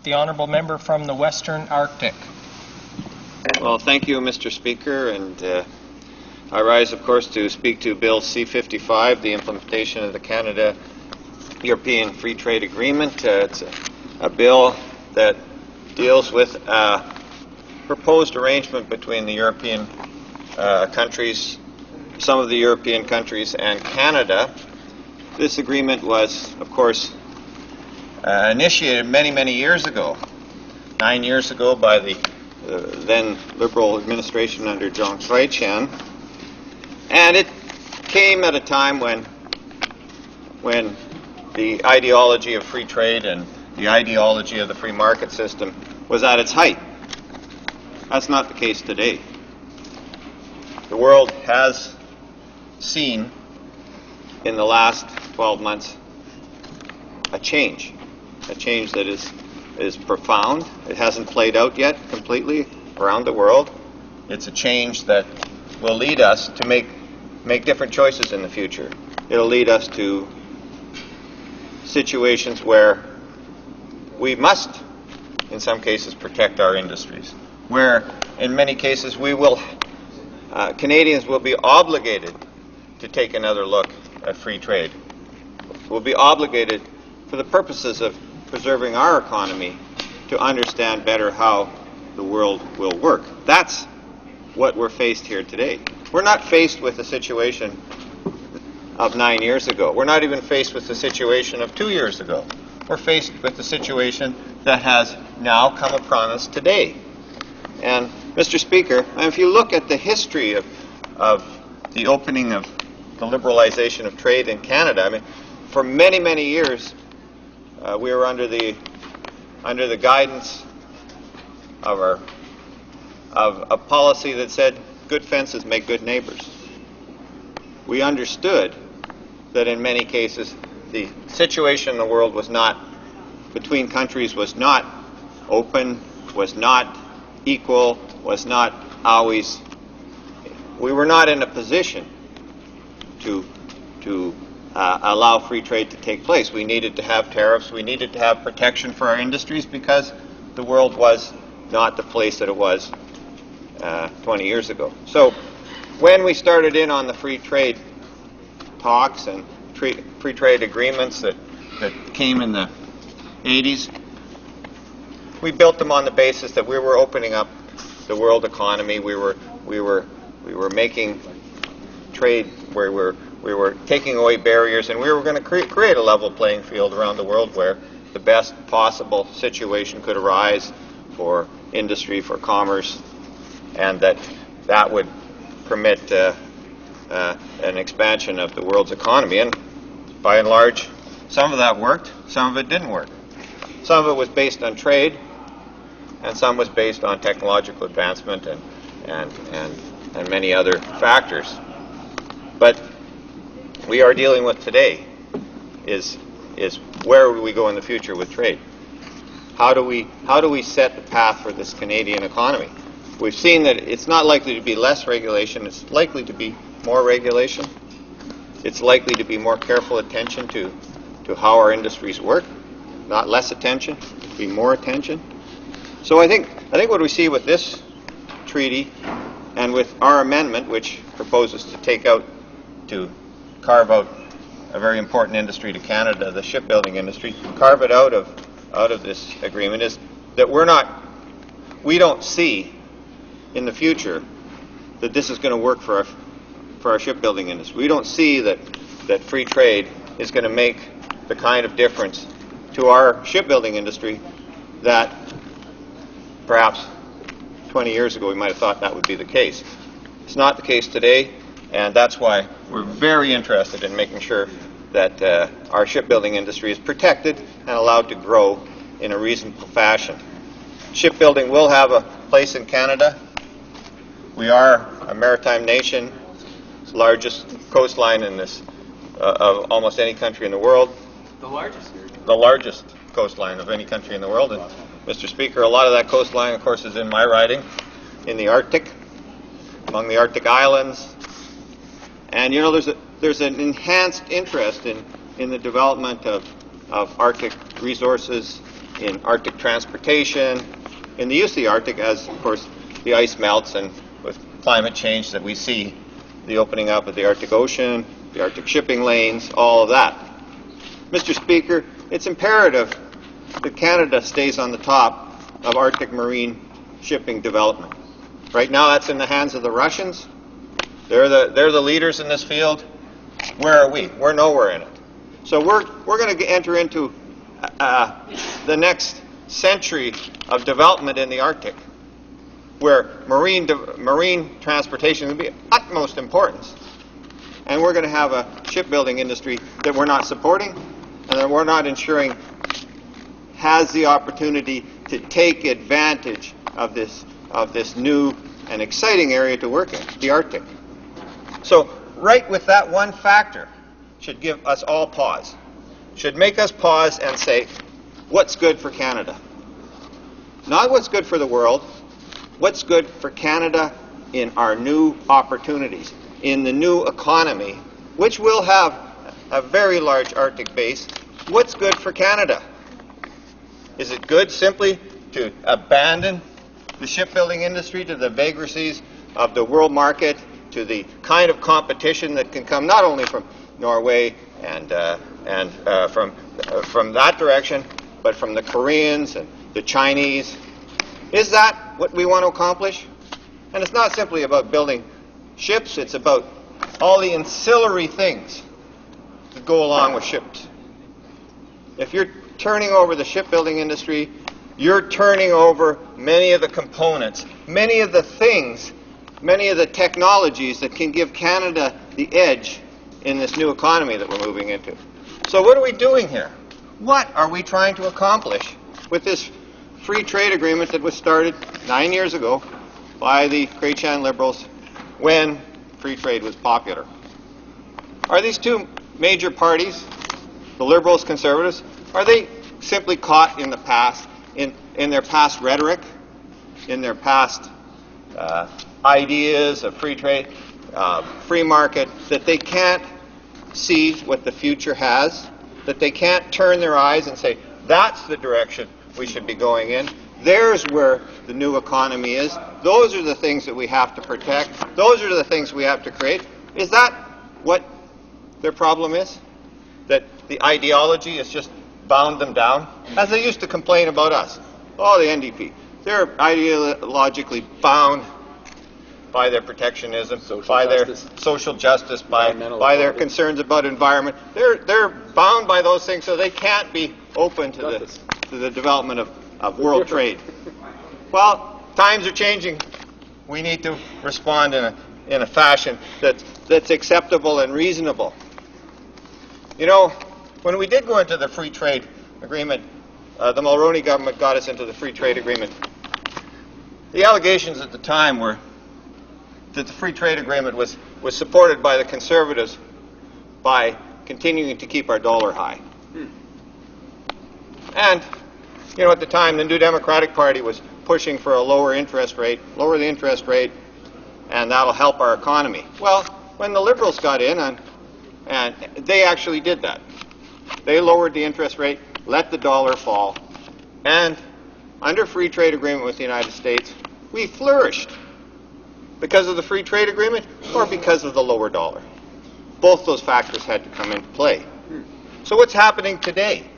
The honourable member from the Western Arctic. Well, thank you, Mr. Speaker, and I rise, of course, to speak to Bill C-55, the implementation of the Canada-European Free Trade Agreement. It's a bill that deals with a proposed arrangement between the European countries, some of the European countries, and Canada. This agreement was, of course, initiated many years ago, 9 years ago, by the then Liberal administration under Zhang Shuai-qian, and it came at a time when the ideology of free trade and the ideology of the free market system was at its height. That's not the case today. The world has seen in the last 12 months a change that is profound. It hasn't played out yet completely around the world. It's a change that will lead us to make different choices in the future. It'll lead us to situations where we must, in some cases, protect our industries, where in many cases Canadians will be obligated to take another look at free trade. We'll be obligated for the purposes of preserving our economy to understand better how the world will work. That's what we're faced here today. We're not faced with a situation of 9 years ago. We're not even faced with the situation of 2 years ago. We're faced with the situation that has now come upon us today. And, Mr. Speaker, if you look at the history of the opening of the liberalization of trade in Canada, I mean, for many years, we were under the guidance of a policy that said good fences make good neighbors. We understood that in many cases the situation in the world was not, between countries, was not open, was not equal, was not always, we were not in a position to allow free trade to take place. We needed to have tariffs, we needed to have protection for our industries because the world was not the place that it was 20 years ago. So when we started in on the free trade talks and free trade agreements that came in the 80s, we built them on the basis that we were opening up the world economy. We were making trade where we were taking away barriers, and we were going to create a level playing field around the world where the best possible situation could arise for industry, for commerce, and that would permit an expansion of the world's economy. And by and large, some of that worked, some of it didn't work. Some of it was based on trade, and some was based on technological advancement and many other factors. But we are dealing with today is where will we go in the future with trade? How do we set the path for this Canadian economy? We've seen that it's not likely to be less regulation, it's likely to be more regulation. It's likely to be more careful attention to how our industries work, not less attention, be more attention. So I think what we see with this treaty and with our amendment, which proposes to carve out a very important industry to Canada, the shipbuilding industry, carve it out of this agreement, is that we don't see in the future that this is going to work for our shipbuilding industry. We don't see that free trade is going to make the kind of difference to our shipbuilding industry that perhaps 20 years ago we might have thought that would be the case. It's not the case today, and that's why we're very interested in making sure that our shipbuilding industry is protected and allowed to grow in a reasonable fashion. Shipbuilding will have a place in Canada. We are a maritime nation, largest coastline in this of almost any country in the world. The largest? The largest coastline of any country in the world. And Mr. Speaker, a lot of that coastline, of course, is in my riding, in the Arctic, among the Arctic islands. And there's an enhanced interest in the development of Arctic resources in Arctic transportation, in the use of the Arctic as, of course, the ice melts and with climate change that we see, the opening up of the Arctic Ocean, the Arctic shipping lanes, all of that. Mr. Speaker, it's imperative that Canada stays on the top of Arctic marine shipping development. Right now that's in the hands of the Russians. They're the leaders in this field. Where are we? We're nowhere in it. So we're going to enter into the next century of development in the Arctic, where marine transportation will be of utmost importance. And we're going to have a shipbuilding industry that we're not supporting and that we're not ensuring has the opportunity to take advantage of this new and exciting area to work in, the Arctic. So right with that one factor should give us all pause, should make us pause and say, what's good for Canada? Not what's good for the world, what's good for Canada in our new opportunities, in the new economy, which will have a very large Arctic base. What's good for Canada? Is it good simply to abandon the shipbuilding industry to the vagaries of the world market, to the kind of competition that can come not only from Norway and from that direction, but from the Koreans and the Chinese? Is that what we want to accomplish? And it's not simply about building ships, it's about all the ancillary things that go along with ships. If you're turning over the shipbuilding industry, you're turning over many of the components, many of the things, many of the technologies that can give Canada the edge in this new economy that we're moving into. So what are we doing here? What are we trying to accomplish with this free trade agreement that was started 9 years ago by the Chrétien Liberals when free trade was popular? Are these two major parties, the Liberals, Conservatives, are they simply caught in the past, in their past rhetoric, in their past ideas of free trade, free market, that they can't see what the future has, that they can't turn their eyes and say, that's the direction we should be going in. There's where the new economy is. Those are the things that we have to protect. Those are the things we have to create. Is that what their problem is? That the ideology has just bound them down? As they used to complain about us. Oh, the NDP. They're ideologically bound by their protectionism, by their social justice, by their concerns about environment. They're bound by those things, so they can't be open to the development of world trade. Well, times are changing. We need to respond in a fashion that's acceptable and reasonable. You know, when we did go into the free trade agreement, the Mulroney government got us into the free trade agreement. The allegations at the time were that the free trade agreement was supported by the Conservatives by continuing to keep our dollar high. And, you know, at the time, the New Democratic Party was pushing for a lower interest rate, lower the interest rate, and that'll help our economy. Well, when the Liberals got in, and they actually did that. They lowered the interest rate, let the dollar fall, and under free trade agreement with the United States, we flourished. Because of the free trade agreement or because of the lower dollar? Both those factors had to come into play. So what's happening today?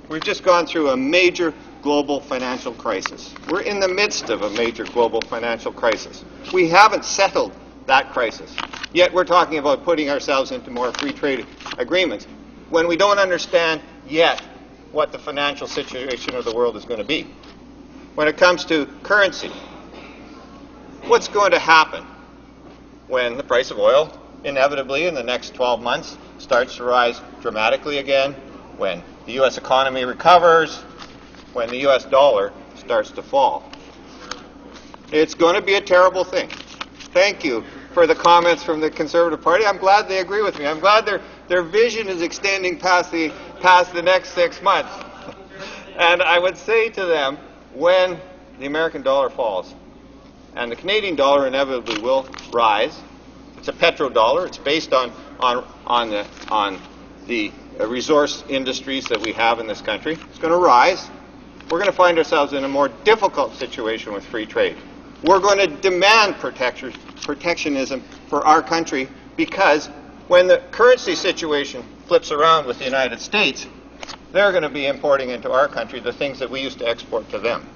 We've just gone through a major global financial crisis. We're in the midst of a major global financial crisis. We haven't settled that crisis. Yet we're talking about putting ourselves into more free trade agreements when we don't understand yet what the financial situation of the world is going to be. When it comes to currency, what's going to happen when the price of oil inevitably in the next 12 months starts to rise dramatically again, when the U.S. economy recovers, when the U.S. dollar starts to fall? It's going to be a terrible thing. Thank you for the comments from the Conservative Party. I'm glad they agree with me. I'm glad their vision is extending past the next 6 months. And I would say to them, when the American dollar falls, and the Canadian dollar inevitably will rise. It's a petrodollar. It's based on the resource industries that we have in this country. It's going to rise. we're going to find ourselves in a more difficult situation with free trade. We're going to demand protectionism for our country, because when the currency situation flips around with the United States, they're going to be importing into our country the things that we used to export to them.